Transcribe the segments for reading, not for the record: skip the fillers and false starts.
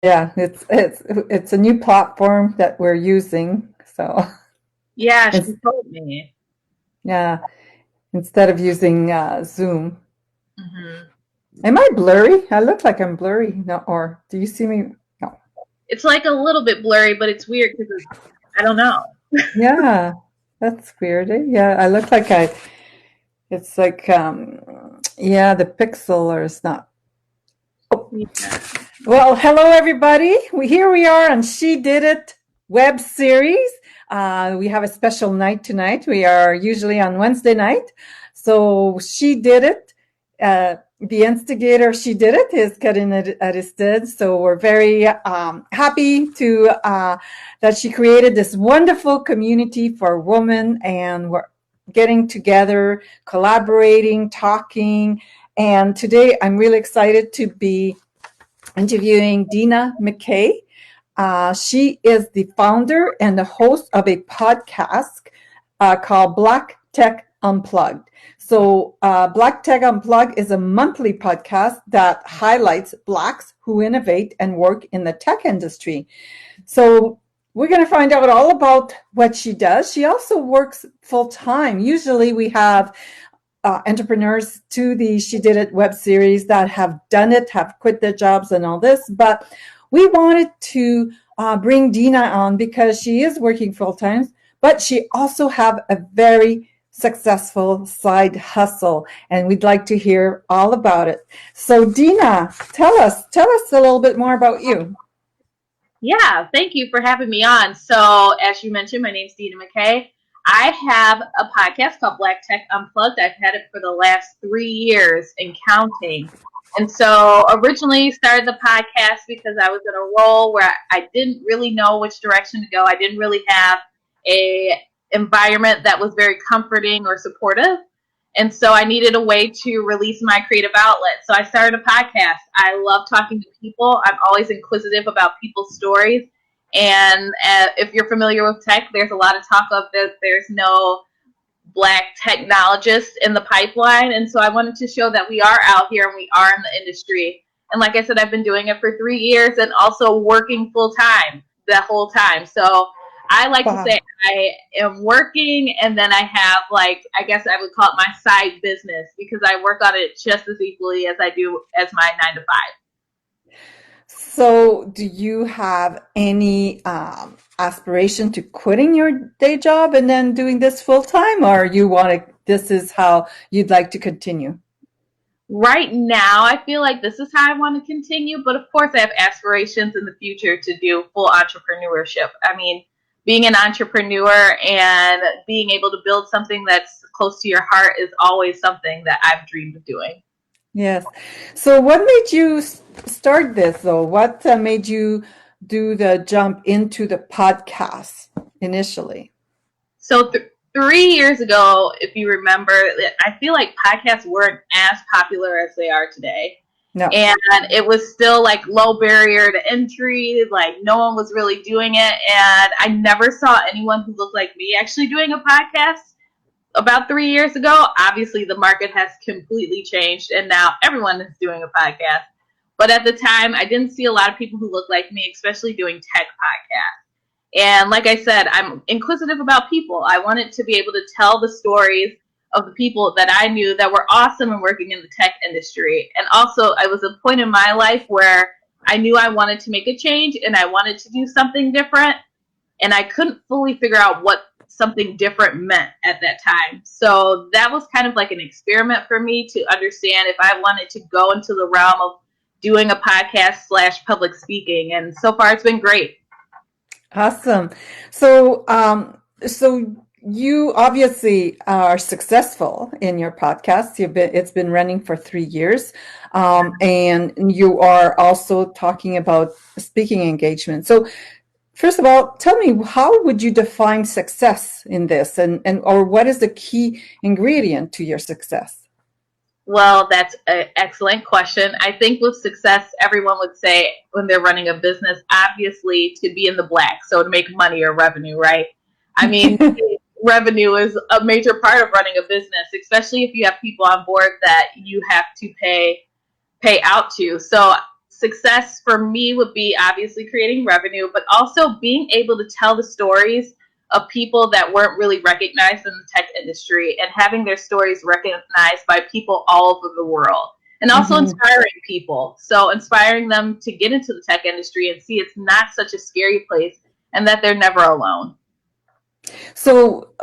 Yeah, it's a new platform that we're using. So Yeah, it's she told me. yeah, instead of using Zoom. Hmm. Am I blurry? I look like I'm blurry. No, or do you see me? No. It's like a little bit blurry, but it's weird because I don't know. Yeah, that's weird. Yeah, I look like I. It's like yeah, the pixel is not. Oh. Yeah. Well, hello everybody. Here we are on She Did It web series. We have a special night tonight. We are usually on Wednesday night. So She Did It. The instigator, She Did It, is Karin Aristide. So we're very happy to that she created this wonderful community for women, and we're getting together, collaborating, talking. And today I'm really excited to be interviewing Deena McKay. She is the founder and the host of a podcast called Black Tech Unplugged. So, Black Tech Unplugged is a monthly podcast that highlights Blacks who innovate and work in the tech industry. So, we're going to find out all about what she does. She also works full time. Usually, we have entrepreneurs to the She Did It web series that have done it, have quit their jobs and all this. But we wanted to bring Deena on because she is working full time, but she also have a very successful side hustle, and we'd like to hear all about it. So Deena, tell us a little bit more about you. Yeah, thank you for having me on. So, as you mentioned, my name's Deena McKay. I have a podcast called Black Tech Unplugged. I've had it for the last 3 years and counting. And so, originally started the podcast because I was in a role where I didn't really know which direction to go. I didn't really have a environment that was very comforting or supportive. And so I needed a way to release my creative outlet. So I started a podcast. I love talking to people. I'm always inquisitive about people's stories. And if you're familiar with tech, there's a lot of talk of that there's no Black technologists in the pipeline. And so I wanted to show that we are out here and we are in the industry. And like I said, I've been doing it for 3 years and also working full time the whole time. So I like to Wow. say I am working and then I have, like, I guess I would call it my side business because I work on it just as equally as I do as my 9 to 5. So, do you have any aspiration to quitting your day job and then doing this full time, or you want to? This is how you'd like to continue. Right now, I feel like this is how I want to continue, but of course, I have aspirations in the future to do full entrepreneurship. I mean, being an entrepreneur and being able to build something that's close to your heart is always something that I've dreamed of doing. Yes. So, what made you start this, though? What made you do the jump into the podcast initially? So 3 years ago, if you remember, I feel like podcasts weren't as popular as they are today. No. And it was still like low barrier to entry, like no one was really doing it. And I never saw anyone who looked like me actually doing a podcast about 3 years ago. Obviously, the market has completely changed, and now everyone is doing a podcast. But at the time, I didn't see a lot of people who looked like me, especially doing tech podcasts. And like I said, I'm inquisitive about people. I wanted to be able to tell the stories of the people that I knew that were awesome and working in the tech industry. And also, I was a point in my life where I knew I wanted to make a change and I wanted to do something different. And I couldn't fully figure out what something different meant at that time. So that was kind of like an experiment for me to understand if I wanted to go into the realm of doing a podcast slash public speaking. And so far, it's been great. Awesome. So you obviously are successful in your podcast. It's been running for 3 years, and you are also talking about speaking engagement. So, first of all, tell me, how would you define success in this, and or what is the key ingredient to your success? Well, that's an excellent question. I think with success, everyone would say when they're running a business, obviously to be in the black, so to make money or revenue, right? I mean, revenue is a major part of running a business, especially if you have people on board that you have to pay out to. So success for me would be obviously creating revenue, but also being able to tell the stories of people that weren't really recognized in the tech industry and having their stories recognized by people all over the world. And also inspiring people. So inspiring them to get into the tech industry and see it's not such a scary place and that they're never alone. So,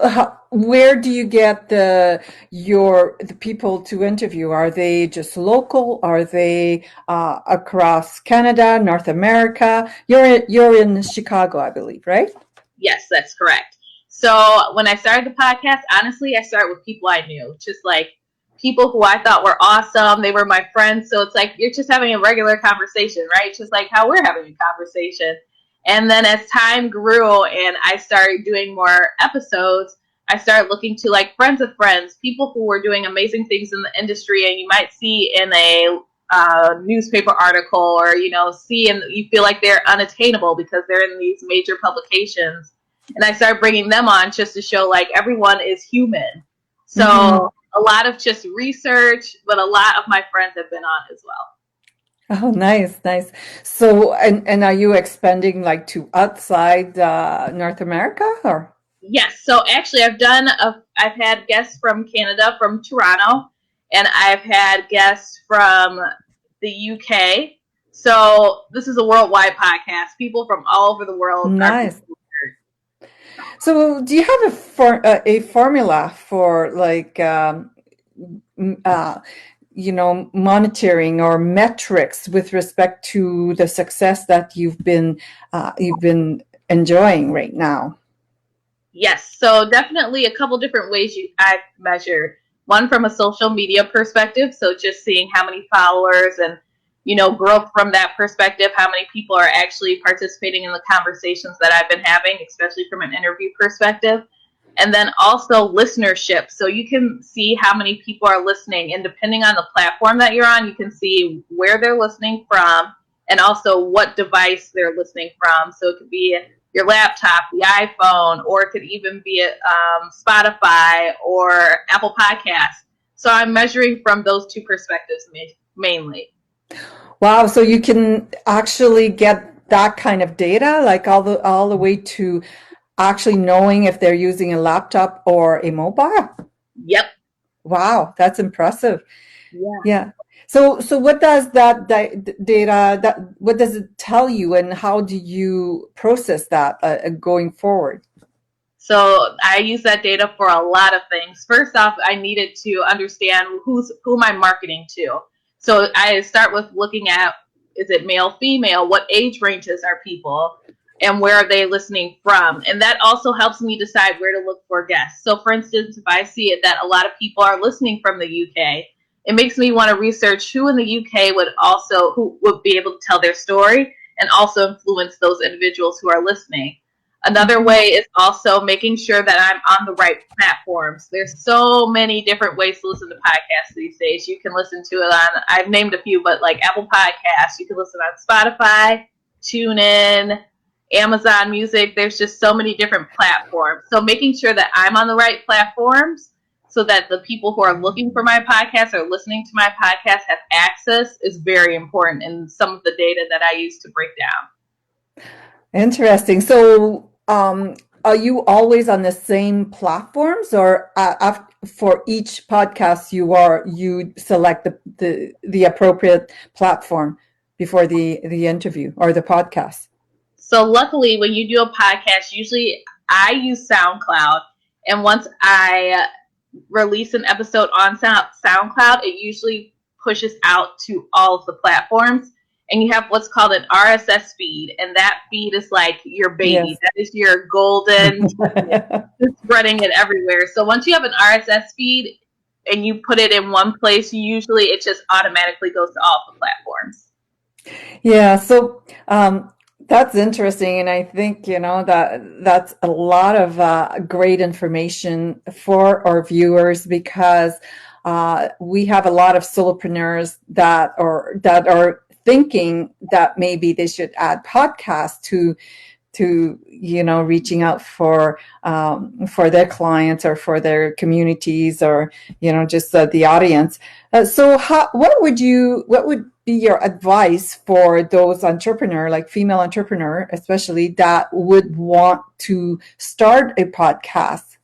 where do you get the people to interview? Are they just local? Are they across Canada, North America? You're in Chicago, I believe, right? Yes, that's correct. So when I started the podcast, honestly, I started with people I knew, just like people who I thought were awesome. They were my friends. So it's like you're just having a regular conversation, right? Just like how we're having a conversation. And then as time grew and I started doing more episodes, I started looking to like friends of friends, people who were doing amazing things in the industry, and you might see in a newspaper article, or see, and you feel like they're unattainable because they're in these major publications. And I started bringing them on just to show like everyone is human. So a lot of just research, but a lot of my friends have been on as well. Oh, nice, nice. So, and are you expanding like to outside North America, or? Yes. So actually, I've had guests from Canada, from Toronto, and I've had guests from the UK. So this is a worldwide podcast. People from all over the world. Nice. So, do you have a formula for like monitoring or metrics with respect to the success that you've been enjoying right now? Yes, so definitely a couple different ways I've measured. One from a social media perspective, so just seeing how many followers and growth from that perspective, how many people are actually participating in the conversations that I've been having, especially from an interview perspective. And then also listenership. So you can see how many people are listening, and depending on the platform that you're on, you can see where they're listening from and also what device they're listening from. So it could be your laptop, the iPhone, or it could even be Spotify or Apple Podcasts. So I'm measuring from those two perspectives mainly. Wow, so you can actually get that kind of data, like all the way to actually knowing if they're using a laptop or a mobile? Yep. Wow, that's impressive. Yeah. Yeah. So what does that data, what does it tell you, and how do you process that going forward? So I use that data for a lot of things. First off, I needed to understand who am I marketing to. So I start with looking at, is it male, female? What age ranges are people? And where are they listening from? And that also helps me decide where to look for guests. So for instance, if I see it that a lot of people are listening from the UK, it makes me want to research who in the UK who would be able to tell their story and also influence those individuals who are listening. Another way is also making sure that I'm on the right platforms. There's so many different ways to listen to podcasts these days. You can listen to it on, I've named a few, but like Apple Podcasts, you can listen on Spotify, TuneIn, Amazon Music. There's just so many different platforms. So making sure that I'm on the right platforms so that the people who are looking for my podcast or listening to my podcast have access is very important in some of the data that I use to break down. Interesting. So are you always on the same platforms, or for each podcast you select the appropriate platform before the interview or the podcast? So luckily, when you do a podcast, usually I use SoundCloud, and once I release an episode on SoundCloud, it usually pushes out to all of the platforms. And you have what's called an RSS feed, and that feed is like your baby. Yes. That is your golden, just running it everywhere. So once you have an RSS feed and you put it in one place, usually it just automatically goes to all the platforms. Yeah, so that's interesting, and I think that's a lot of great information for our viewers, because we have a lot of solopreneurs that are thinking that maybe they should add podcasts to reaching out for their clients or for their communities, or just the audience. So what would be your advice for those entrepreneur, like female entrepreneur, especially that would want to start a podcast?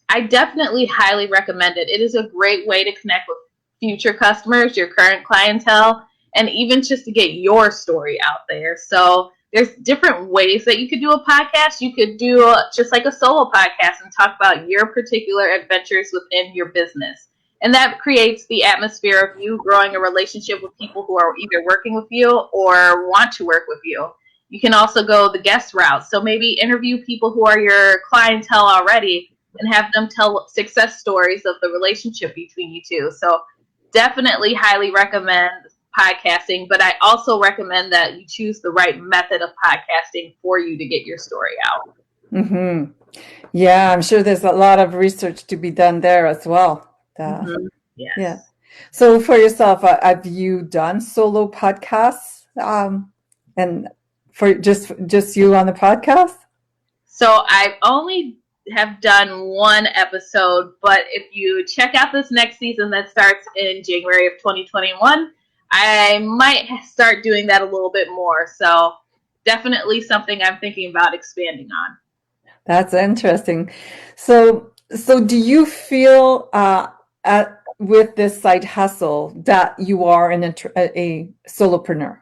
I definitely highly recommend it. It is a great way to connect with future customers, your current clientele, and even just to get your story out there. So there's different ways that you could do a podcast. You could do just like a solo podcast and talk about your particular adventures within your business. And that creates the atmosphere of you growing a relationship with people who are either working with you or want to work with you. You can also go the guest route. So maybe interview people who are your clientele already and have them tell success stories of the relationship between you two. So definitely highly recommend podcasting, but I also recommend that you choose the right method of podcasting for you to get your story out. Mm-hmm. Yeah, I'm sure there's a lot of research to be done there as well. Yes. Yeah. So for yourself, have you done solo podcasts? And for just you on the podcast? So I only have done one episode, but if you check out this next season that starts in January of 2021, I might start doing that a little bit more. So definitely something I'm thinking about expanding on. That's interesting. So do you feel with this side hustle that you are a solopreneur?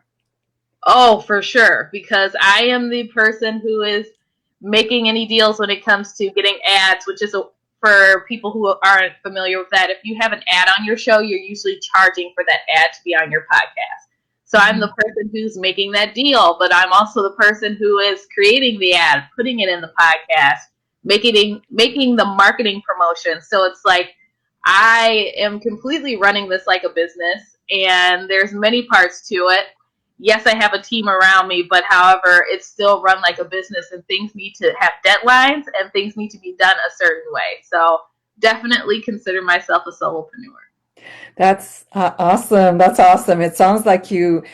Oh, for sure, because I am the person who is making any deals when it comes to getting ads, which is for people who aren't familiar with that. If you have an ad on your show, you're usually charging for that ad to be on your podcast. So I'm the person who's making that deal, but I'm also the person who is creating the ad, putting it in the podcast, making the marketing promotion. So it's like I am completely running this like a business, and there's many parts to it. Yes, I have a team around me, but however, it's still run like a business, and things need to have deadlines and things need to be done a certain way. So definitely consider myself a solopreneur. That's awesome. That's awesome. It sounds like you've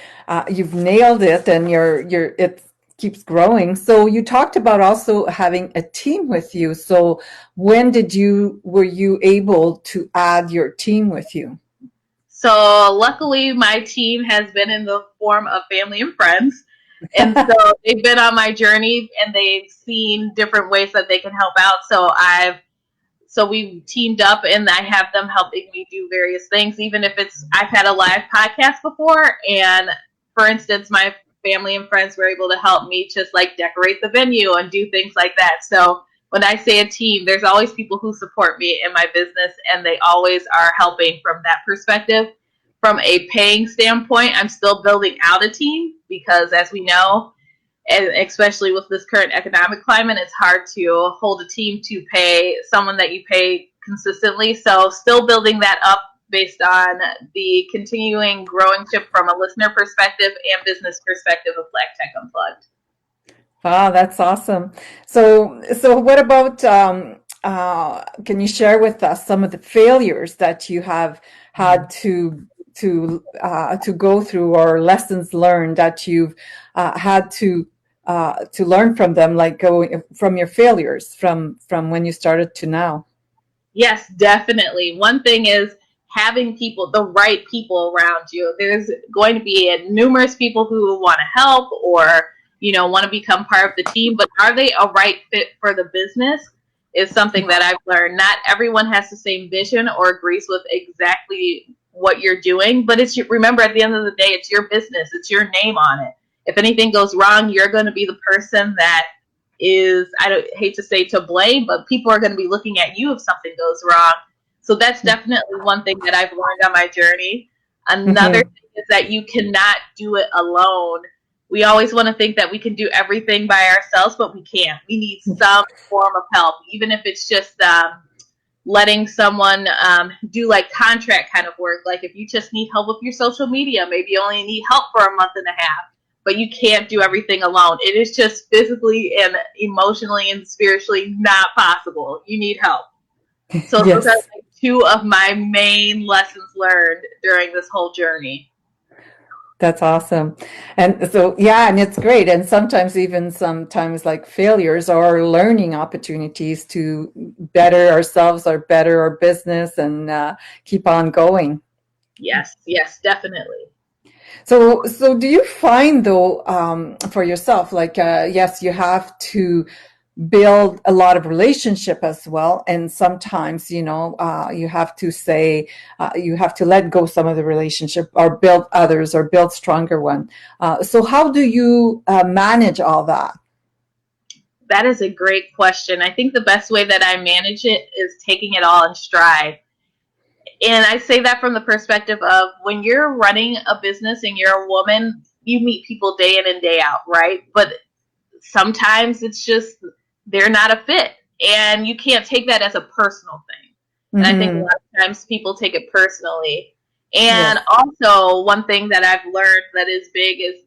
nailed it, and it keeps growing. So you talked about also having a team with you. So when were you able to add your team with you? So luckily, my team has been in the form of family and friends. And so they've been on my journey and they've seen different ways that they can help out. So we've teamed up and I have them helping me do various things, even if I've had a live podcast before. And for instance, my family and friends were able to help me just like decorate the venue and do things like that. So when I say a team, there's always people who support me in my business and they always are helping from that perspective. From a paying standpoint, I'm still building out a team because as we know, and especially with this current economic climate, it's hard to hold a team to pay someone that you pay consistently. So still building that up based on the continuing growing ship from a listener perspective and business perspective of Black Tech Unplugged. Wow, that's awesome. So what about, can you share with us some of the failures that you have had to go through, or lessons learned that you've had to learn from them, like going from your failures from when you started to now? Yes, definitely. One thing is having the right people around you. There's going to be numerous people who want to help or, want to become part of the team, but are they a right fit for the business is something that I've learned. Not everyone has the same vision or agrees with exactly what you're doing, but remember at the end of the day, it's your business. It's your name on it. If anything goes wrong, you're going to be the person that I hate to say to blame, but people are going to be looking at you if something goes wrong. So that's definitely one thing that I've learned on my journey. Another thing is that you cannot do it alone. We always want to think that we can do everything by ourselves, but we can't. We need some form of help, even if it's just letting someone do like contract kind of work. Like if you just need help with your social media, maybe you only need help for a month and a half. But you can't do everything alone. It is just physically and emotionally and spiritually not possible. You need help. So Yes. Those are like two of my main lessons learned during this whole journey. That's awesome. And so, yeah, and it's great. And sometimes like failures or learning opportunities to better ourselves or better our business and keep on going. Yes, definitely. So do you find though, for yourself, like, yes, you have to build a lot of relationship as well, and sometimes, you have to say, you have to let go some of the relationship or build others or build stronger one. So how do you manage all that? That is a great question. I think the best way that I manage it is taking it all in stride. And I say that from the perspective of when you're running a business and you're a woman, you meet people day in and day out, right? But sometimes it's just they're not a fit. And you can't take that as a personal thing. And I think a Mm-hmm. lot of times people take it personally. And Yes. also, one thing that I've learned that is big is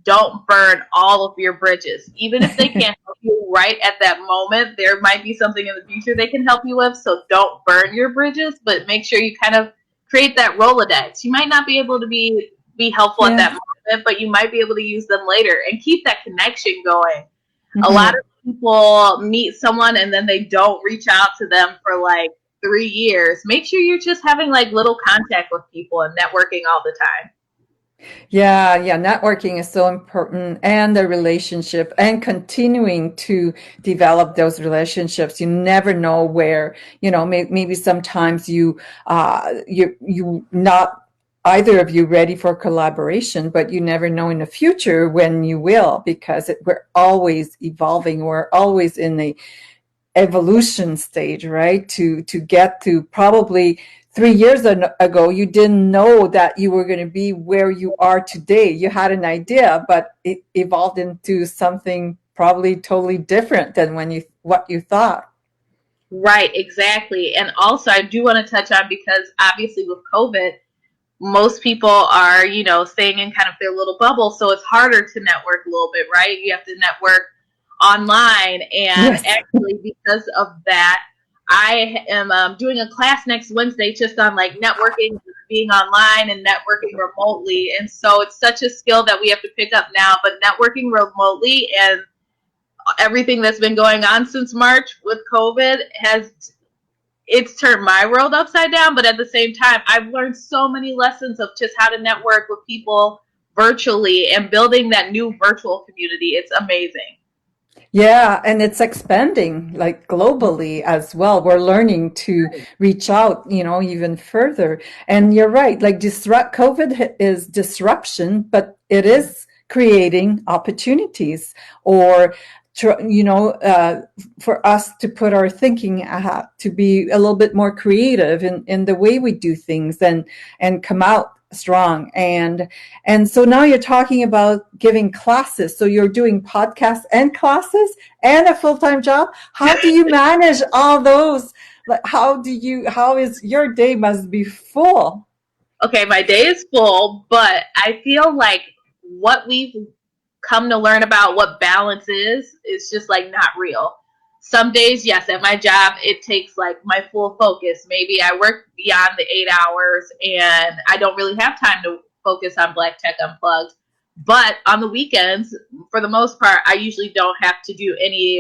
don't burn all of your bridges. Even if they can't help you right at that moment, there might be something in the future they can help you with. So don't burn your bridges, but make sure you kind of create that Rolodex. You might not be able to be helpful at that Yes. moment, but you might be able to use them later and keep that connection going. A lot Mm-hmm. of people meet someone and then they don't reach out to them for like 3 years. Make sure you're just having like little contact with people and networking all the time. Yeah, yeah, networking is so important, and the relationship and continuing to develop those relationships. You never know where, maybe sometimes you not either of you ready for collaboration, but you never know in the future when you will, because we're always evolving. We're always in the evolution stage, right? To get to probably 3 years ago, you didn't know that you were going to be where you are today. You had an idea, but it evolved into something probably totally different than what you thought. Right, exactly. And also, I do want to touch on because obviously with COVID, most people are, staying in kind of their little bubble. So it's harder to network a little bit, right? You have to network online. And Yes. actually, because of that, I am doing a class next Wednesday just on like networking, being online and networking remotely. And so it's such a skill that we have to pick up now. But networking remotely and everything that's been going on since March with COVID it's turned my world upside down, but at the same time, I've learned so many lessons of just how to network with people virtually and building that new virtual community. It's amazing. Yeah, and it's expanding like globally as well. We're learning to reach out, even further. And you're right, like COVID is disruption, but it is creating opportunities or for us to put our thinking to be a little bit more creative in the way we do things and come out strong. And so now you're talking about giving classes. So you're doing podcasts and classes and a full-time job. How do you manage all those? Like, how is your day must be full? Okay, my day is full, but I feel like what we've come to learn about what balance is just like not real. Some days, yes, at my job, it takes like my full focus. Maybe I work beyond the 8 hours and I don't really have time to focus on Black Tech Unplugged. But on the weekends, for the most part, I usually don't have to do any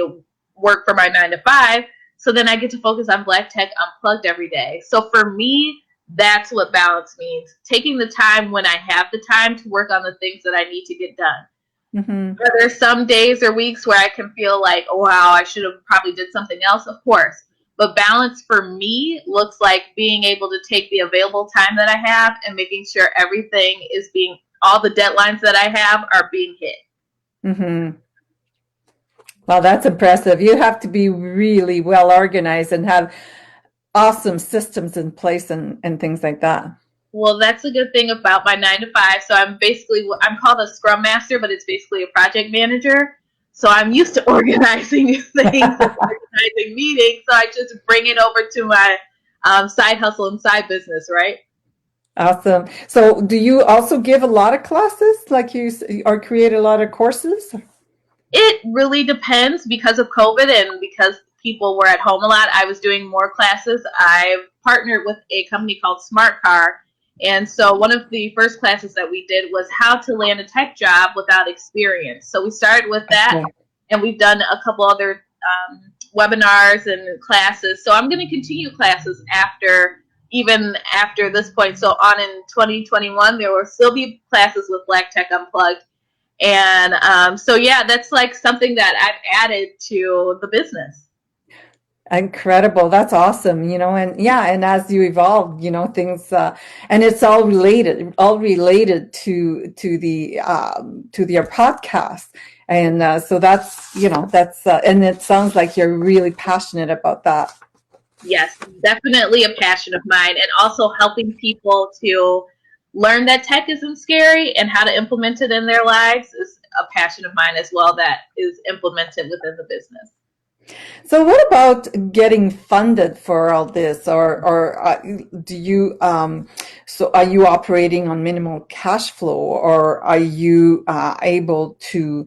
work for my 9 to 5. So then I get to focus on Black Tech Unplugged every day. So for me, that's what balance means. Taking the time when I have the time to work on the things that I need to get done. Hmm. Are there some days or weeks where I can feel like, oh, wow, I should have probably did something else? Of course. But balance for me looks like being able to take the available time that I have and making sure everything is all the deadlines that I have are being hit. Hmm. Well, that's impressive. You have to be really well organized and have awesome systems in place and things like that. Well, that's a good thing about my 9 to 5. So I'm called a scrum master, but it's basically a project manager. So I'm used to organizing things and organizing meetings. So I just bring it over to my side hustle and side business, right? Awesome. So, do you also give a lot of classes, like or create a lot of courses? It really depends because of COVID and because people were at home a lot. I was doing more classes. I've partnered with a company called Smart Car. And so one of the first classes that we did was how to land a tech job without experience. So we started with that Okay. and we've done a couple other webinars and classes. So I'm going to continue classes after even after this point. So on in 2021, there will still be classes with Black Tech Unplugged. And so, yeah, that's like something that I've added to the business. Incredible. That's awesome. And yeah, and as you evolve, things, and it's all related to your podcast. And so and it sounds like you're really passionate about that. Yes, definitely a passion of mine, and also helping people to learn that tech isn't scary and how to implement it in their lives is a passion of mine as well that is implemented within the business. So what about getting funded for all this, or do you so are you operating on minimal cash flow, or are you able to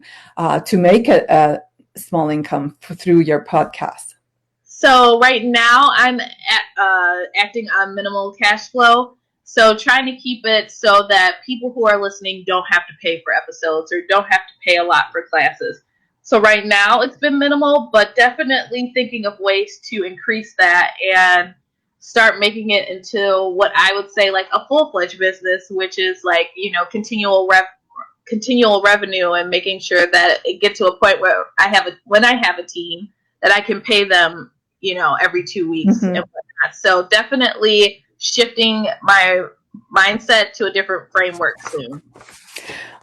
make a small income through your podcast? So right now I'm acting on minimal cash flow. So trying to keep it so that people who are listening don't have to pay for episodes or don't have to pay a lot for classes. So right now it's been minimal, but definitely thinking of ways to increase that and start making it into what I would say like a full-fledged business, which is like, continual revenue, and making sure that it gets to a point where when I have a team that I can pay them, every 2 weeks Mm-hmm. and whatnot. So definitely shifting my mindset to a different framework soon.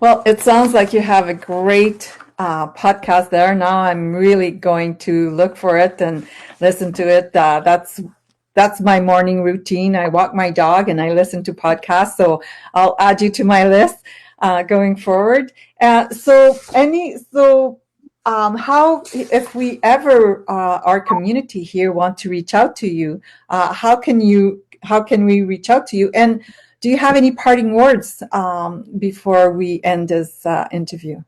Well, it sounds like you have a great podcast there. Now I'm really going to look for it and listen to it. That's my morning routine. I walk my dog and I listen to podcasts. So I'll add you to my list going forward. How, if we ever, our community here want to reach out to you, how can we reach out to you? And do you have any parting words before we end this interview?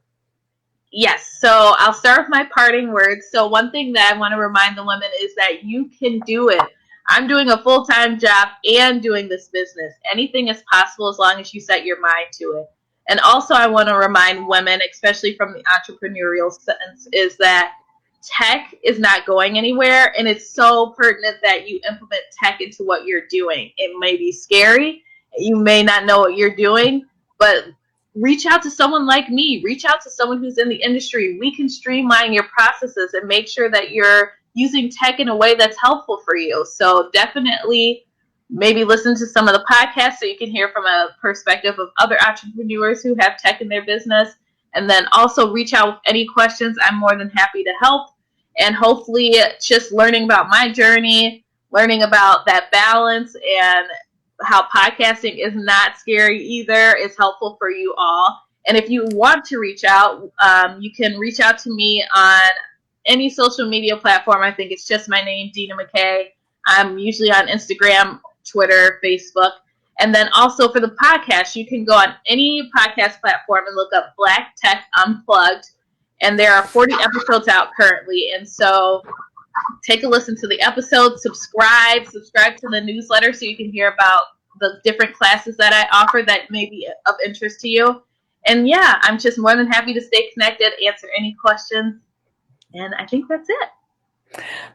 Yes, so I'll start with my parting words. So one thing that I want to remind the women is that you can do it. I'm doing a full-time job and doing this business. Anything is possible as long as you set your mind to it. And also I want to remind women, especially from the entrepreneurial sense, is that tech is not going anywhere, and it's so pertinent that you implement tech into what you're doing. It may be scary, you may not know what you're doing, but reach out to someone like me. Reach out to someone who's in the industry. We can streamline your processes and make sure that you're using tech in a way that's helpful for you. So definitely maybe listen to some of the podcasts so you can hear from a perspective of other entrepreneurs who have tech in their business. And then also reach out with any questions. I'm more than happy to help. And hopefully just learning about my journey, learning about that balance, and how podcasting is not scary either is helpful for you all. And if you want to reach out, you can reach out to me on any social media platform. I think it's just my name, Deena McKay. I'm usually on Instagram, Twitter, Facebook. And then also for the podcast, you can go on any podcast platform and look up Black Tech Unplugged. And there are 40 episodes out currently. And so take a listen to the episode, subscribe to the newsletter so you can hear about the different classes that I offer that may be of interest to you. And yeah, I'm just more than happy to stay connected, answer any questions. And I think that's it.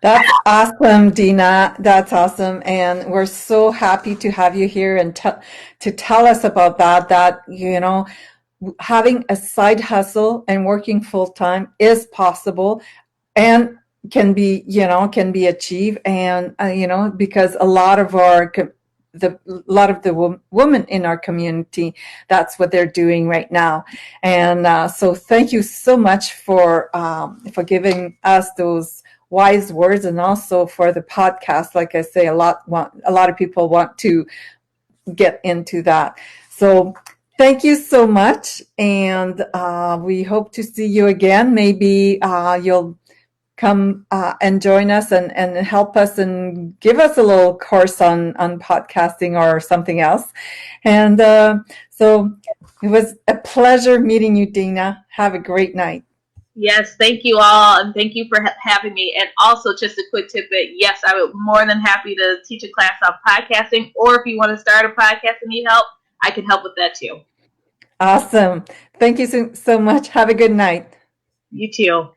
That's awesome, Deena. That's awesome. And we're so happy to have you here and to tell us about that, having a side hustle and working full time is possible and can be achieved. And, because a lot of the women in our community, that's what they're doing right now. And so thank you so much for giving us those wise words, and also for the podcast. Like I say, a lot of people want to get into that. So thank you so much, and we hope to see you again. Maybe you'll come and join us and help us and give us a little course on podcasting or something else. And so it was a pleasure meeting you, Deena. Have a great night. Yes, thank you all, and thank you for having me. And also, just a quick tidbit, yes, I would be more than happy to teach a class on podcasting, or if you want to start a podcast and need help, I can help with that too. Awesome. Thank you so much. Have a good night. You too.